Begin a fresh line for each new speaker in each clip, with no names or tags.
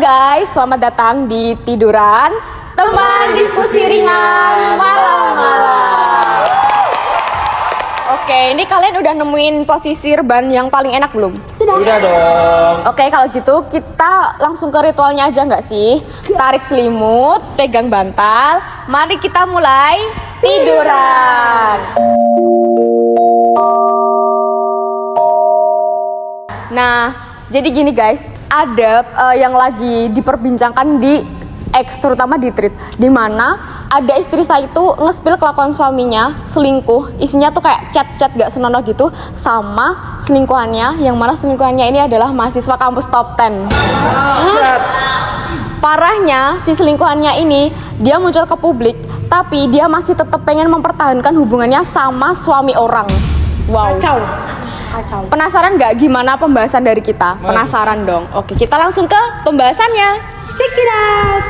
guys, selamat datang di Tiduran Teman Diskusi Ringan Malam-malam. Oke, ini kalian udah nemuin posisi rebahan yang paling enak belum?
Sudah dong.
Oke, kalau gitu kita langsung ke ritualnya aja nggak sih? Tarik selimut, pegang bantal, mari kita mulai tiduran. Nah, jadi gini guys, ada yang lagi diperbincangkan di X, terutama di tweet, dimana ada istri saya itu nge-spill kelakuan suaminya selingkuh, isinya tuh kayak chat-chat gak senonoh gitu sama selingkuhannya, yang mana selingkuhannya ini adalah mahasiswa kampus top 10. Parahnya si selingkuhannya ini dia muncul ke publik, tapi dia masih tetap pengen mempertahankan hubungannya sama suami orang. Wow. Kacau. Penasaran nggak gimana pembahasan dari kita? Penasaran dong. Oke, kita langsung ke pembahasannya. Check it out.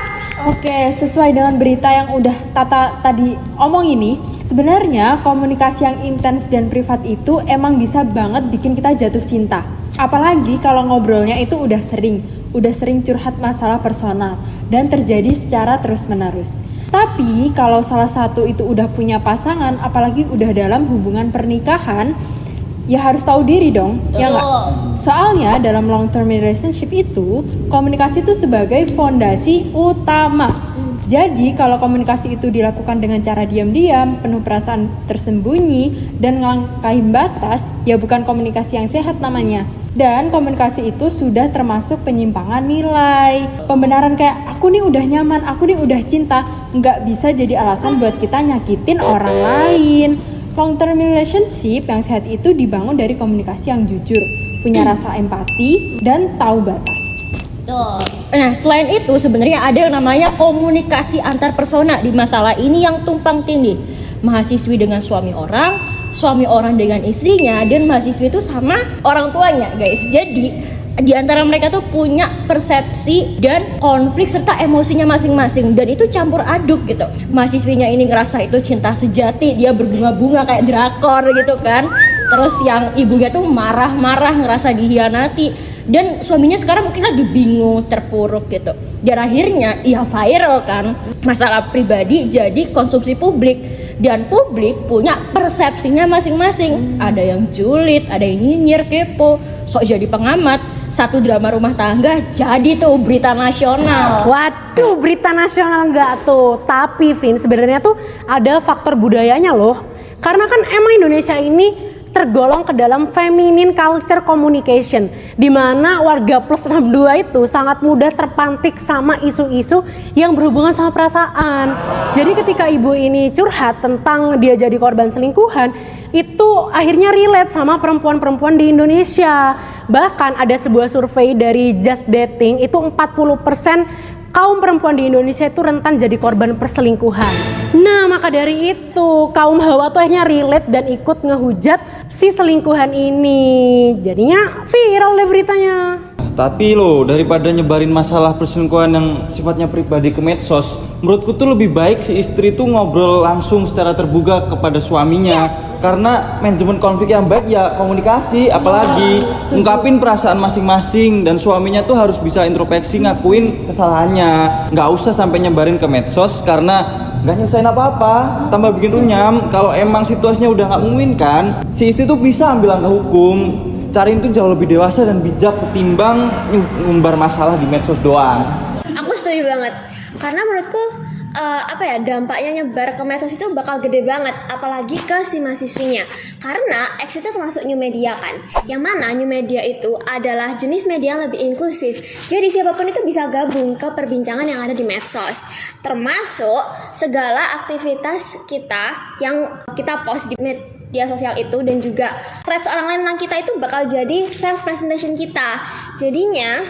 Oke, sesuai dengan berita yang udah Tata tadi omong ini, sebenarnya komunikasi yang intens dan privat itu emang bisa banget bikin kita jatuh cinta. Apalagi kalau ngobrolnya itu udah sering curhat masalah personal dan terjadi secara terus-menerus. Tapi kalau salah satu itu udah punya pasangan, apalagi udah dalam hubungan pernikahan, ya harus tahu diri dong, ya nggak? Soalnya dalam long term relationship itu, komunikasi itu sebagai fondasi utama. Jadi kalau komunikasi itu dilakukan dengan cara diam-diam, penuh perasaan tersembunyi, dan ngelangkahin batas, ya bukan komunikasi yang sehat namanya. Dan komunikasi itu sudah termasuk penyimpangan nilai. Pembenaran kayak, aku nih udah nyaman, aku nih udah cinta, nggak bisa jadi alasan buat kita nyakitin orang lain. Long term relationship yang sehat itu dibangun dari komunikasi yang jujur, punya rasa empati, dan tahu batas.
Nah, selain itu sebenarnya ada yang namanya komunikasi antar persona di masalah ini yang tumpang tindih. Mahasiswi dengan suami orang dengan istrinya, dan mahasiswi itu sama orang tuanya, guys. Jadi di antara mereka tuh punya persepsi dan konflik serta emosinya masing-masing, dan itu campur aduk gitu. Mahasiswinya ini ngerasa itu cinta sejati, dia berbunga-bunga kayak drakor gitu kan. Terus yang ibunya tuh marah-marah ngerasa dihianati, dan suaminya sekarang mungkin lagi bingung, terpuruk gitu. Dan akhirnya ya viral kan, masalah pribadi jadi konsumsi publik. Dan publik punya persepsinya masing-masing. Ada yang julid, ada yang nyinyir, kepo, sok jadi pengamat. Satu drama rumah tangga jadi tuh berita nasional.
Waduh, berita nasional enggak tuh. Tapi Vin, sebenarnya tuh ada faktor budayanya loh. Karena kan emang Indonesia ini tergolong ke dalam feminine culture communication, di mana warga plus 62 itu sangat mudah terpantik sama isu-isu yang berhubungan sama perasaan. Jadi ketika ibu ini curhat tentang dia jadi korban selingkuhan, itu akhirnya relate sama perempuan-perempuan di Indonesia. Bahkan ada sebuah survei dari Just Dating, itu 40% kaum perempuan di Indonesia itu rentan jadi korban perselingkuhan. Nah, maka dari itu kaum hawa tuh akhirnya relate dan ikut ngehujat si selingkuhan ini. Jadinya viral deh beritanya.
Tapi loh, daripada nyebarin masalah perselingkuhan yang sifatnya pribadi ke medsos, menurutku tuh lebih baik si istri tuh ngobrol langsung secara terbuka kepada suaminya. Karena manajemen konflik yang baik ya komunikasi, apalagi ungkapin perasaan masing-masing, dan suaminya tuh harus bisa introspeksi, ngakuin kesalahannya. Nggak usah sampai nyebarin ke medsos karena nggak nyelesain apa-apa, tambah bikin runyam. Kalau emang situasinya udah nggak memungkinkan, si istri tuh bisa ambil langkah hukum. Cariin tuh jauh lebih dewasa dan bijak ketimbang ngumbar masalah di medsos doang.
Aku setuju banget, karena menurutku dampaknya nyebar ke medsos itu bakal gede banget, apalagi ke si mahasiswinya. Karena X itu termasuk new media kan, yang mana new media itu adalah jenis media yang lebih inklusif. Jadi siapapun itu bisa gabung ke perbincangan yang ada di medsos, termasuk segala aktivitas kita yang kita post di media sosial itu, dan juga threads orang lain tentang kita itu bakal jadi self presentation kita. Jadinya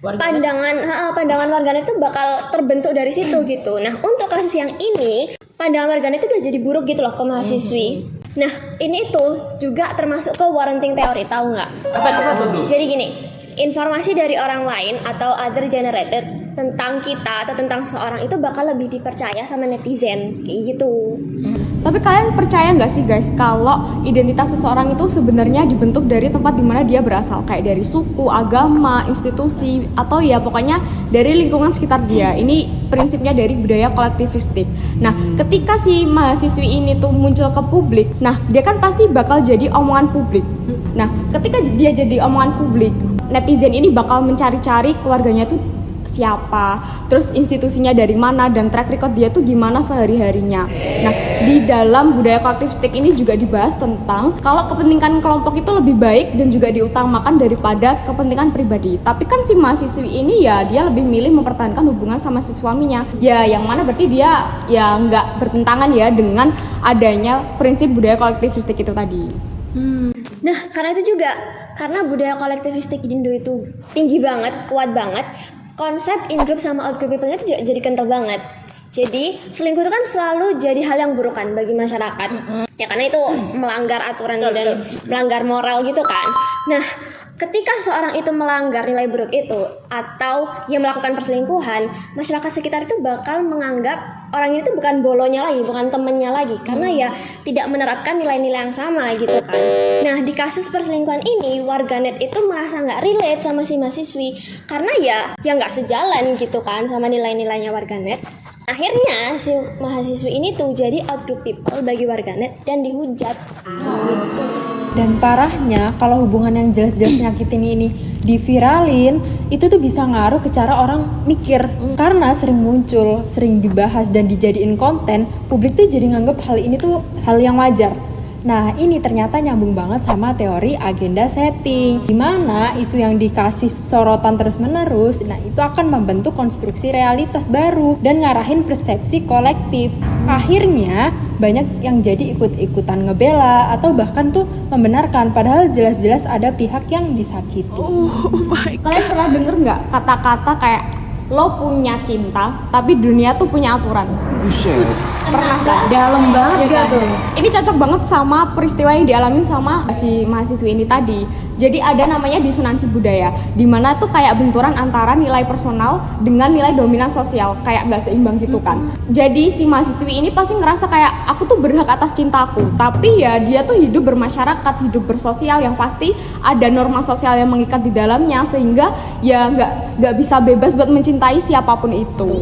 pandangan warganet itu bakal terbentuk dari situ gitu. Nah, untuk kasus yang ini, pandangan warganet itu udah jadi buruk gitu loh ke mahasiswi. Nah, ini tuh juga termasuk ke warranting teori, tahu nggak? Apa tuh? Jadi gini, informasi dari orang lain atau other generated tentang kita atau tentang seseorang itu bakal lebih dipercaya sama netizen, kayak gitu.
Tapi kalian percaya nggak sih guys kalau identitas seseorang itu sebenarnya dibentuk dari tempat dimana dia berasal, kayak dari suku, agama, institusi, atau ya pokoknya dari lingkungan sekitar dia. Ini prinsipnya dari budaya kolektivistik. Nah, ketika si mahasiswi ini tuh muncul ke publik, nah dia kan pasti bakal jadi omongan publik. Nah, ketika dia jadi omongan publik, netizen ini bakal mencari-cari keluarganya tuh siapa, terus institusinya dari mana, dan track record dia tuh gimana sehari-harinya. Nah, di dalam budaya kolektivistik ini juga dibahas tentang kalau kepentingan kelompok itu lebih baik dan juga diutamakan daripada kepentingan pribadi. Tapi kan si mahasiswi ini ya dia lebih milih mempertahankan hubungan sama si suaminya. Ya yang mana berarti dia ya nggak bertentangan ya dengan adanya prinsip budaya kolektivistik itu tadi.
Nah, karena itu juga, karena budaya kolektivistik di Indo itu tinggi banget, kuat banget, konsep in group sama out group people-nya itu juga jadi kental banget. Jadi selingkuh itu kan selalu jadi hal yang buruk kan bagi masyarakat. Ya karena itu melanggar aturan dan melanggar moral gitu kan. Nah, ketika seorang itu melanggar nilai buruk itu atau dia melakukan perselingkuhan, masyarakat sekitar itu bakal menganggap orang ini tuh bukan bolonya lagi, bukan temennya lagi, karena ya tidak menerapkan nilai-nilai yang sama gitu kan. Nah, di kasus perselingkuhan ini, warganet itu merasa nggak relate sama si mahasiswi karena ya nggak sejalan gitu kan sama nilai-nilainya warganet. Akhirnya si mahasiswi ini tuh jadi out group people bagi warganet dan dihujat gitu.
Dan parahnya kalau hubungan yang jelas-jelas nyakitin ini diviralin, itu tuh bisa ngaruh ke cara orang mikir. Karena sering muncul, sering dibahas dan dijadiin konten, publik tuh jadi nganggep hal ini tuh hal yang wajar. Nah, ini ternyata nyambung banget sama teori agenda setting, dimana isu yang dikasih sorotan terus-menerus, nah itu akan membentuk konstruksi realitas baru dan ngarahin persepsi kolektif. Akhirnya banyak yang jadi ikut-ikutan ngebela atau bahkan tuh membenarkan, padahal jelas-jelas ada pihak yang disakiti.
Kalian pernah denger nggak kata-kata kayak lo punya cinta tapi dunia tuh punya aturan?
Buset.
Pernah kan?
Dalam banget
Iya
gak tuh?
Ini cocok banget sama peristiwa yang dialamin sama si mahasiswi ini tadi. Jadi ada namanya disonansi budaya, dimana tuh kayak benturan antara nilai personal dengan nilai dominan sosial, kayak nggak seimbang gitu kan. Jadi si mahasiswi ini pasti ngerasa kayak aku tuh berhak atas cintaku, tapi ya dia tuh hidup bermasyarakat, hidup bersosial yang pasti ada norma sosial yang mengikat di dalamnya, sehingga ya nggak bisa bebas buat mencintai siapapun itu.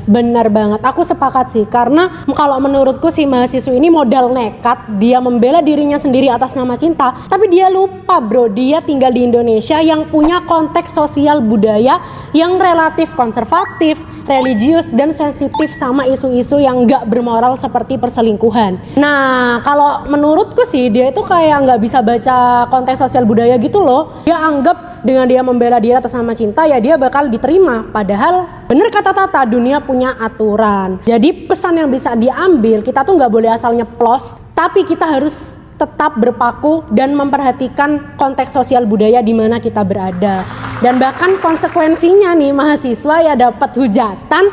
Benar banget, aku sepakat sih. Karena kalau menurutku si mahasiswa ini modal nekat, dia membela dirinya sendiri atas nama cinta, tapi dia lupa bro, dia tinggal di Indonesia yang punya konteks sosial budaya yang relatif konservatif, religius, dan sensitif sama isu-isu yang gak bermoral seperti perselingkuhan. Nah, kalau menurutku sih dia itu kayak gak bisa baca konteks sosial budaya gitu loh. Dia anggap dengan dia membela diri atas nama cinta ya dia bakal diterima, padahal bener kata Tata, dunia punya aturan. Jadi pesan yang bisa diambil, kita tuh gak boleh asal nyeplos, tapi kita harus tetap berpaku dan memperhatikan konteks sosial budaya di mana kita berada. Dan bahkan konsekuensinya nih, mahasiswa ya dapat hujatan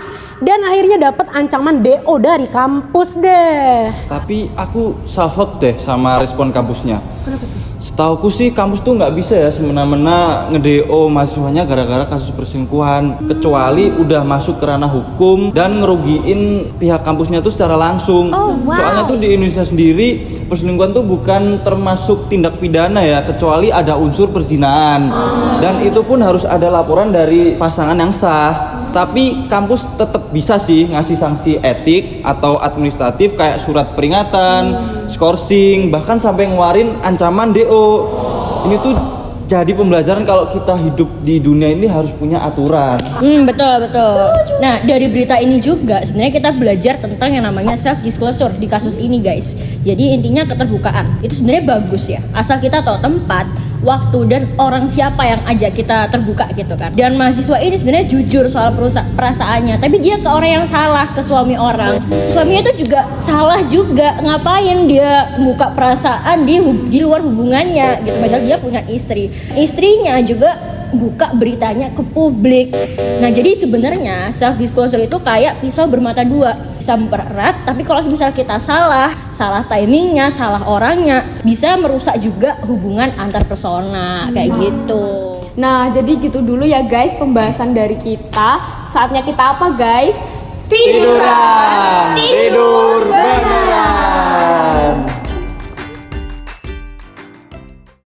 dan akhirnya dapat ancaman DO dari kampus deh.
Tapi aku salfok deh sama respon kampusnya. Kenapa tuh? Setauku sih kampus tuh nggak bisa ya semena-mena nge-DO mahasiswanya gara-gara kasus perselingkuhan, kecuali udah masuk ke ranah hukum dan ngerugiin pihak kampusnya tuh secara langsung. Soalnya tuh di Indonesia sendiri perselingkuhan tuh bukan termasuk tindak pidana ya, kecuali ada unsur perzinahan. Dan itu pun harus ada laporan dari pasangan yang sah. Tapi kampus tetap bisa sih ngasih sanksi etik atau administratif kayak surat peringatan, skorsing, bahkan sampai ngeluarin ancaman DO. Ini tuh jadi pembelajaran kalau kita hidup di dunia ini harus punya aturan.
Betul. Nah, dari berita ini juga sebenarnya kita belajar tentang yang namanya self disclosure di kasus ini, guys. Jadi intinya keterbukaan. Itu sebenarnya bagus ya. Asal kita tahu tempat, waktu, dan orang siapa yang ajak kita terbuka gitu kan. Dan mahasiswa ini sebenarnya jujur soal perasaannya, tapi dia ke orang yang salah, ke suami orang. Suaminya itu juga salah juga. Ngapain dia buka perasaan di luar hubungannya gitu, padahal dia punya istri. Istrinya juga buka beritanya ke publik. Nah, jadi sebenarnya self disclosure itu kayak pisau bermata dua, bisa mempererat, tapi kalau misalnya kita salah timingnya, salah orangnya, bisa merusak juga hubungan antar persona kayak gitu.
Nah, jadi gitu dulu ya guys pembahasan dari kita. Saatnya kita apa guys?
tidur beneran.